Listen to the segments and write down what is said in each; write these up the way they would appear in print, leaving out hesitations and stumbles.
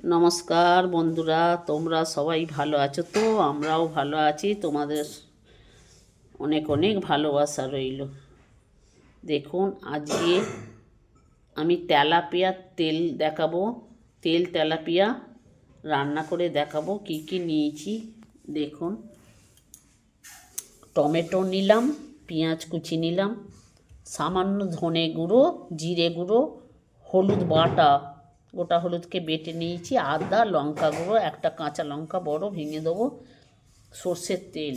নমস্কার বন্ধুরা, তোমরা সবাই ভালো আছো তো? আমরাও ভালো আছি। তোমাদের অনেক অনেক ভালোবাসা রইল। দেখুন, আজকে আমি তেলাপিয়ার তেল দেখাবো। তেলাপিয়া রান্না করে দেখাবো কি কি নিয়েছি। দেখুন, টমেটো নিলাম, পেঁয়াজ কুচি নিলাম, সামান্য ধনে গুঁড়ো, জিরে গুঁড়ো, হলুদ বাটা, গোটা হলুদকে বেটে নিয়েছি, আদা, লঙ্কা গুঁড়ো, একটা কাঁচা লঙ্কা বড় ভেঙে দেবো, সর্ষের তেল,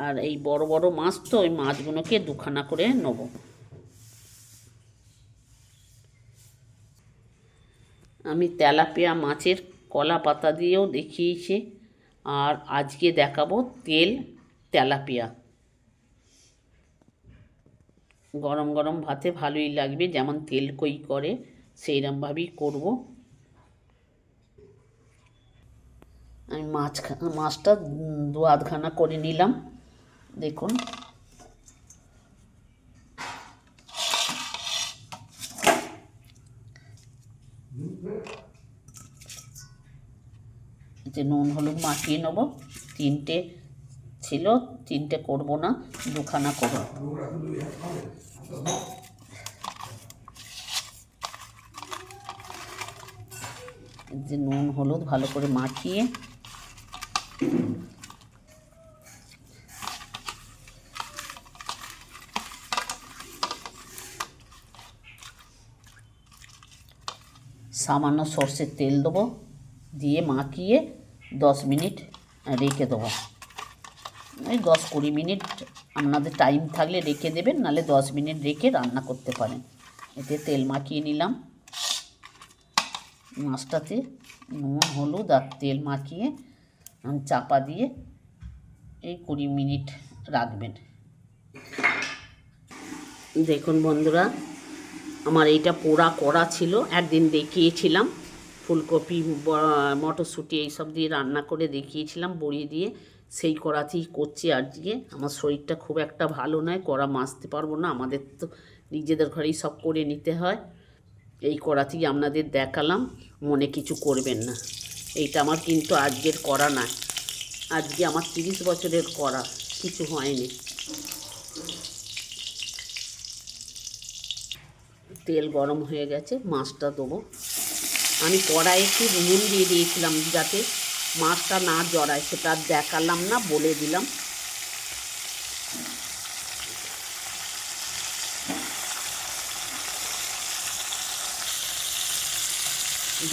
আর এই বড় বড় মাছ তো ওই মাছগুলোকে দুখানা করে নেব। আমি তেলাপিয়া মাছের কলা পাতা দিয়েও দেখিয়েছি, আর আজকে দেখাবো তেলাপিয়া। গরম গরম ভাতে ভালোই লাগবে, যেমন তেল কই করে সেইরকমভাবেই করব। আমি মাছটা দু আধখানা করে নিলাম। দেখুন, যে নুন হলুদ মাখিয়ে নেব। তিনটে ছিল, তিনটে করব না, দুখানা করব। যে নুন হলুদ ভালো করে মাখিয়ে সামান্য সর্ষের তেল দেবো, দিয়ে মাখিয়ে 10 মিনিট রেখে দেবো। ওই 10-20 মিনিট আপনাদের টাইম থাকলে রেখে দেবেন, নাহলে 10 মিনিট রেখে রান্না করতে পারেন। এতে তেল মাখিয়ে নিলাম, মাছটাতে নুন হলুদ আর তেল মাখিয়ে চাপা দিয়ে এই 20 মিনিট রাখবেন। দেখুন বন্ধুরা, আমার এইটা পোড়া করা ছিল, একদিন দেখিয়েছিলাম। ফুলকপি, মটরশুঁটি এইসব দিয়ে রান্না করে দেখিয়েছিলাম বড়ি দিয়ে, সেই কড়াতেই করছি আজকে। আমার শরীরটা খুব একটা ভালো নয়, কড়া মাজতে পারবো না, আমাদের তো নিজেদের ঘরেই সব করে নিতে হয়। এই কড়াতেই আপনাদের দেখালাম, মনে কিছু করবেন না। এইটা আমার কিন্তু আজকের করা না, আজকে আমার 30 বছরের করা, কিছু হয়নি। তেল গরম হয়ে গেছে, মাছটা দেবো। আমি কড়াইয়ে একটু নুন দিয়ে দিয়েছিলাম যাতে মাছটা না জড়ায়, সেটা দেখালাম না, বলে দিলাম।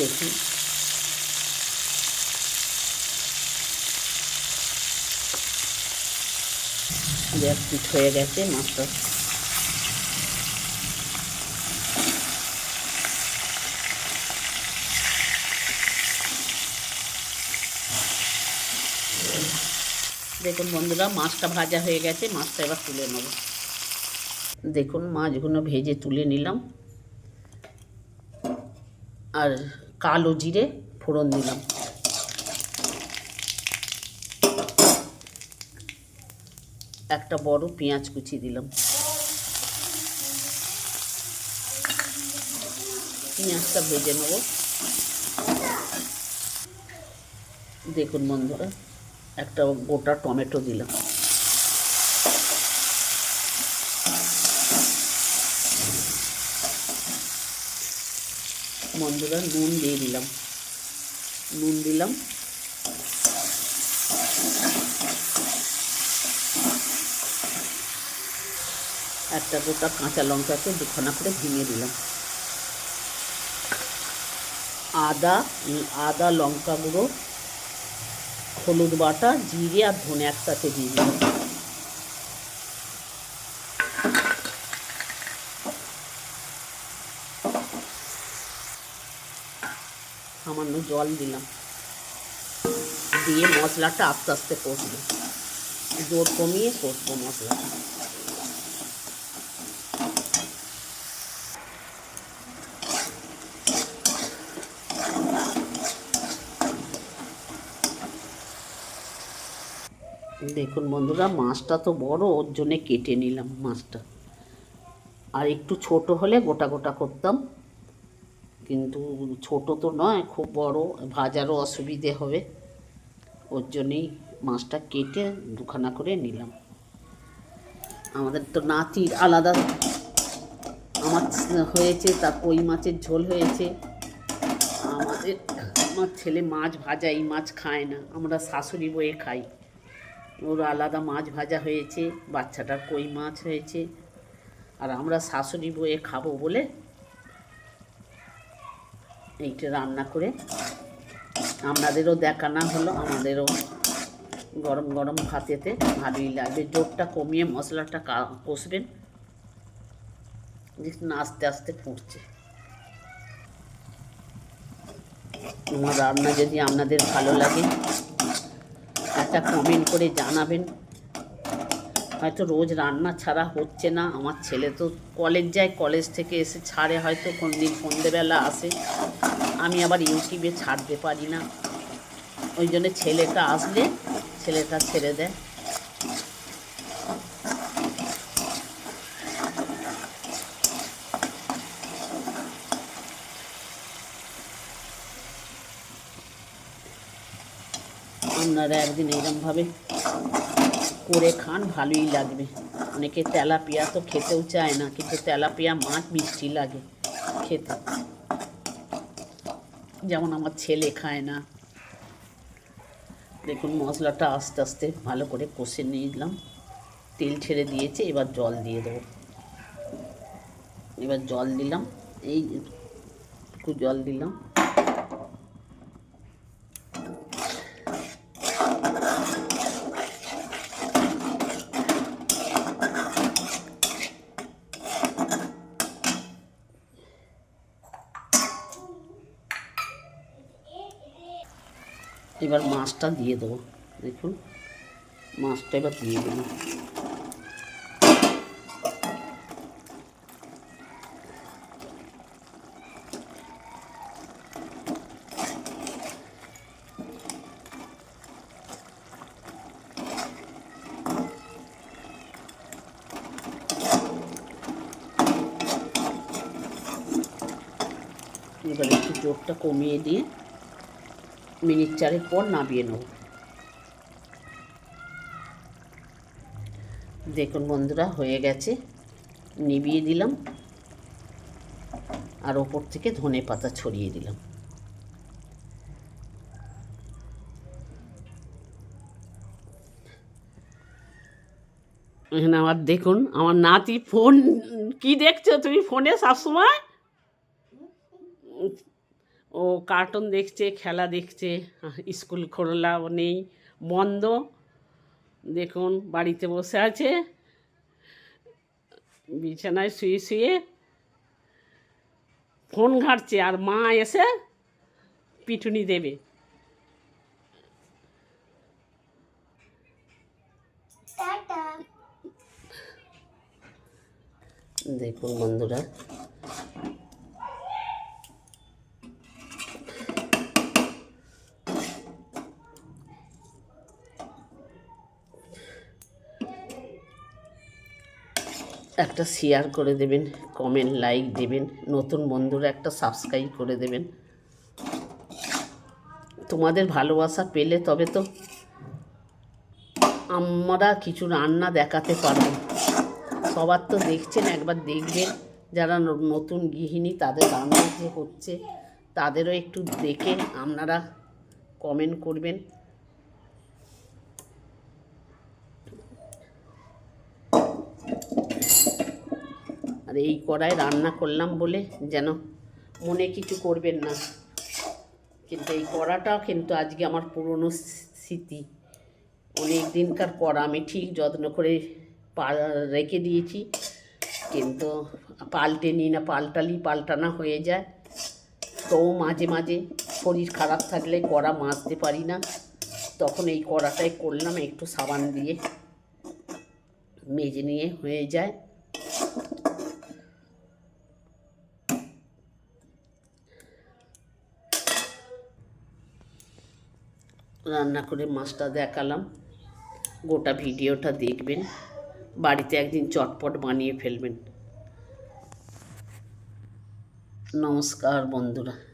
দেখুন, এক পিঠ হয়ে গেছে মাছটা। দেখুন বন্ধুরা, মাছটা ভাজা হয়ে গেছে, মাছটা এবার তুলে নেব। দেখুন, মাছগুলো ভেজে তুলে নিলাম, আর কালো জিরে ফোড়ন দিলাম। একটা বড় পেঁয়াজ কুচি দিলাম। পেঁয়াজটা ভেজে নেব। দেখুন বন্ধুরা, একটা গোটা টমেটো দিলাম। বন্ধুরা, নুন দিয়ে দিলাম, নুন দিলাম। একটা গোটা কাঁচা লঙ্কাকে দুখানা করে ভেঙে দিলাম। আদা লঙ্কা গুঁড়ো, হলুদ বাটা, জিরে আর ধনে একসাথে দিয়ে দিলাম। সামান্য জল দিলাম, দিয়ে মশলাটা আস্তে আস্তে কষবো, জোর কমিয়ে কষবো মশলাটা। দেখুন বন্ধুরা, মাছটা তো বড়, ওর জন্যে কেটে নিলাম মাছটা। আর একটু ছোট হলে গোটা গোটা করতাম, কিন্তু ছোট তো নয়, খুব বড়, ভাজারও অসুবিধে হবে, ওর জন্যেই মাছটা কেটে দুখানা করে নিলাম। আমাদের তো নাতির আলাদা আমার হয়েছে, তার কই মাছের ঝোল হয়েছে। আমার ছেলে মাছ ভাজা এই মাছ খায় না, আমরা শাশুড়ি বয়ে খাই। ওর আলাদা মাছ ভাজা হয়েছে, বাচ্চাটার কই মাছ হয়েছে, আর আমরা শাশুড়ি বয়ে খাবো বলে এইটা রান্না করে আপনাদেরও দেখানো হলো। আমাদেরও গরম গরম ভাতেতে ভালোই লাগবে। জোরটা কমিয়ে মশলাটা কষবেন, দেখুন আস্তে আস্তে ফুটছে। আমার রান্না যদি আপনাদের ভালো লাগে একটা কমেন্ট করে জানাবেন। হয়তো রোজ রান্না ছাড়া হচ্ছে না, আমার ছেলে তো কলেজ যায়, কলেজ থেকে এসে ছাড়ে, হয়তো কোন দিন সন্ধেবেলা আসে, আমি আবার ইউটিউবে ছাড়তে পারি না, ওই জন্য ছেলেটা আসলে ছেলেটা ছেড়ে দেয়। আপনারা একদিন এরকমভাবে করে খান, ভালোই লাগবে। অনেকে তেলাপিয়া তো খেতেও চায় না, কিন্তু তেলাপিয়া মাছ মিষ্টি লাগে খেতে, যেমন আমার ছেলে খায় না। দেখুন মশলাটা আস্তে আস্তে ভালো করে কষে নিলাম, তেল ছেড়ে দিয়েছে, এবার জল দিয়ে দেবো। এবার জল দিলাম, এই একটু জল দিলাম। এবার মাছটা দিয়ে দেবো। দেখুন মাছটা এবার দিয়ে দেবো। এবার একটু জোরটা কমিয়ে দিয়ে মিনিট 4 পর নামিয়ে নেব। দেখুন বন্ধুরা হয়ে গেছে, নিভিয়ে দিলাম, আর ওপর থেকে ধনে পাতা ছড়িয়ে দিলাম। এখানে আমার দেখুন আমার নাতি ফোন, কি দেখছো তুমি ফোনে সবসময়? ও কার্টুন দেখছে, খেলা দেখছে, স্কুল খোলা নেই, বন্ধ। দেখুন বাড়িতে বসে আছে, বিছানায় শুয়ে শুয়ে ফোন ঘাঁটছে, আর মা এসে পিটুনি দেবে। দেখুন বন্ধুরা একটা শেয়ার করে দেবেন, কমেন্ট লাইক দেবেন, নতুন বন্ধুরা একটা সাবস্ক্রাইব করে দেবেন। তোমাদের ভালোবাসা পেলে তবে তো আমরা কিছু রান্না দেখাতে পারব। সবার তো দেখছেন, একবার দেখবেন, যারা নতুন গৃহিণী তাদের রান্না যে হচ্ছে তাদেরও একটু দেখে আপনারা কমেন্ট করবেন। আর এই কড়াই রান্না করলাম বলে যেন মনে কিছু করবেন না, কিন্তু এই কড়াটা কিন্তু আজকে আমার পুরনো স্মৃতি, অনেক দিনকার কড়া, আমি ঠিক যত্ন করে রেখে দিয়েছি, কিন্তু পাল্টে নিই না, পাল্টানো হয়ে যায়। তো মাঝে মাঝে শরীর খারাপ থাকলে কড়া মাজতে পারি না, তখন এই কড়াটাই করলাম, একটু সাবান দিয়ে মেজে নিয়ে হয়ে যায়। রান্না করে মাছটা দেখালাম, গোটা ভিডিওটা দেখবেন, বাড়িতে একদিন চটপট বানিয়ে ফেলবেন। নমস্কার বন্ধুরা।